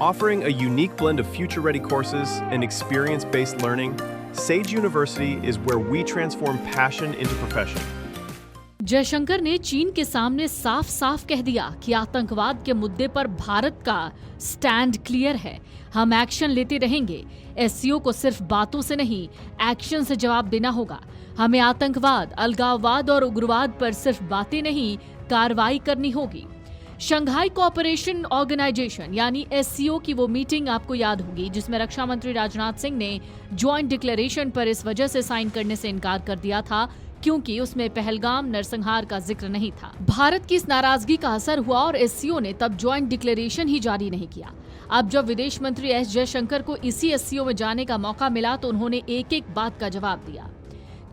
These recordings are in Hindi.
Offering a unique blend of future-ready courses and experience-based learning, Sage University is where we transform passion into profession. Jaishankar ने चीन के सामने साफ साफ कह दिया कि आतंकवाद के मुद्दे पर भारत का स्टैंड क्लियर है। हम एक्शन लेते रहेंगे। एससीओ को सिर्फ बातों से नहीं, एक्शन से जवाब देना होगा। हमें आतंकवाद, अलगाववाद और उग्रवाद पर सिर्फ बातें नहीं, कार्रवाई करनी होगी। शंघाई कोऑपरेशन ऑर्गेनाइजेशन यानी एससीओ की वो मीटिंग आपको याद होगी जिसमें रक्षा मंत्री राजनाथ सिंह ने ज्वाइंट डिक्लेरेशन पर इस वजह से साइन करने से इनकार कर दिया था क्योंकि उसमें पहलगाम नरसंहार का जिक्र नहीं था। भारत की इस नाराजगी का असर हुआ और एससीओ ने तब ज्वाइंट डिक्लेरेशन ही जारी नहीं किया। अब जब विदेश मंत्री एस जयशंकर को इसी एससीओ में जाने का मौका मिला तो उन्होंने एक एक बात का जवाब दिया।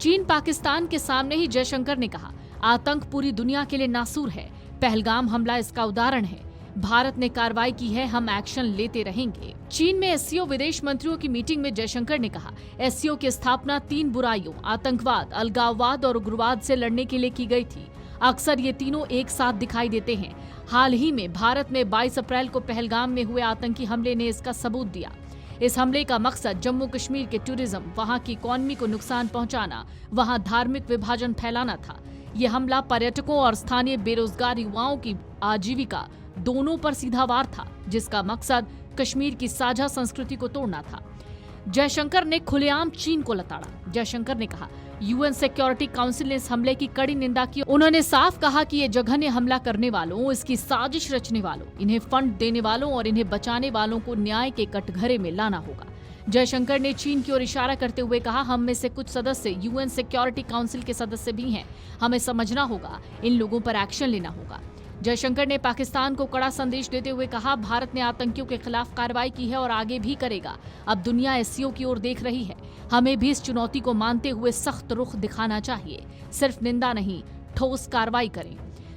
चीन पाकिस्तान के सामने ही जयशंकर ने कहा, आतंक पूरी दुनिया के लिए नासूर है। पहलगाम हमला इसका उदाहरण है। भारत ने कार्रवाई की है, हम एक्शन लेते रहेंगे। चीन में एससीओ विदेश मंत्रियों की मीटिंग में जयशंकर ने कहा, एससीओ की स्थापना 3 बुराइयों आतंकवाद, अलगाववाद और उग्रवाद से लड़ने के लिए की गई थी। अक्सर ये तीनों एक साथ दिखाई देते हैं। हाल ही में भारत में 22 अप्रैल को पहलगाम में हुए आतंकी हमले ने इसका सबूत दिया। इस हमले का मकसद जम्मू कश्मीर के टूरिज्म, वहाँ की इकॉनमी को नुकसान पहुँचाना, वहाँ धार्मिक विभाजन फैलाना था। ये हमला पर्यटकों और स्थानीय बेरोजगार युवाओं की आजीविका दोनों पर सीधा वार था, जिसका मकसद कश्मीर की साझा संस्कृति को तोड़ना था। जयशंकर ने खुलेआम चीन को लताड़ा। जयशंकर ने कहा, यूएन सिक्योरिटी काउंसिल ने इस हमले की कड़ी निंदा की। उन्होंने साफ कहा कि ये जघन्य हमला करने वालों, इसकी साजिश रचने वालों, इन्हें फंड देने वालों और इन्हें बचाने वालों को न्याय के कटघरे में लाना होगा। जयशंकर ने चीन की ओर इशारा करते हुए कहा, हम में से कुछ सदस्य यूएन सिक्योरिटी काउंसिल के सदस्य भी हैं। हमें समझना होगा, इन लोगों पर एक्शन लेना होगा। जयशंकर ने पाकिस्तान को कड़ा संदेश देते हुए कहा, भारत ने आतंकियों के खिलाफ कार्रवाई की है और आगे भी करेगा। अब दुनिया एससीओ की ओर देख रही है। हमें भी इस चुनौती को मानते हुए सख्त रुख दिखाना चाहिए। सिर्फ निंदा नहीं, ठोस कार्रवाई करें।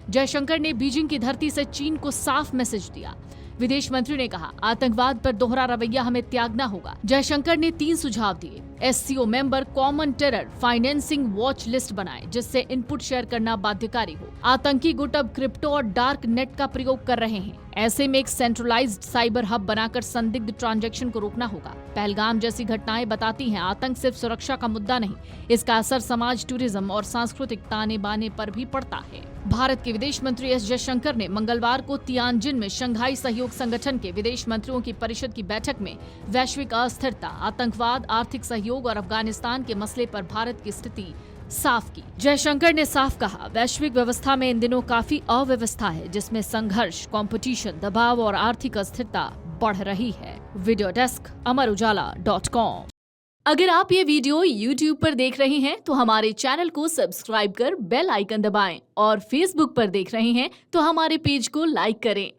जयशंकर ने बीजिंग की धरती से चीन को साफ मैसेज दिया। विदेश मंत्री ने कहा, आतंकवाद पर दोहरा रवैया हमें त्यागना होगा। जयशंकर ने 3 सुझाव दिए। SCO member common terror financing watch list बनाए जिससे इनपुट शेयर करना बाध्यकारी हो। आतंकी गुट अब क्रिप्टो और डार्क नेट का प्रयोग कर रहे हैं। ऐसे में एक सेंट्रलाइज्ड साइबर हब बनाकर संदिग्ध ट्रांजैक्शन को रोकना होगा। पहलगाम जैसी घटनाएं बताती हैं, आतंक सिर्फ सुरक्षा का मुद्दा नहीं, इसका असर समाज, टूरिज्म और सांस्कृतिक ताने बाने पर भी पड़ता है। भारत के विदेश मंत्री एस जयशंकर ने मंगलवार को तियानजिन में शंघाई सहयोग संगठन के विदेश मंत्रियों की परिषद की बैठक में वैश्विक अस्थिरता, आतंकवाद, आर्थिक सहयोग और अफगानिस्तान के मसले पर भारत की स्थिति साफ की। जयशंकर ने साफ कहा, वैश्विक व्यवस्था में इन दिनों काफी अव्यवस्था है जिसमें संघर्ष, कंपटीशन, दबाव और आर्थिक अस्थिरता बढ़ रही है। Video desk amarujala.com। अगर आप ये वीडियो YouTube पर देख रहे हैं तो हमारे चैनल को सब्सक्राइब कर बेल आइकन दबाएं और Facebook पर देख रहे हैं तो हमारे पेज को लाइक करें।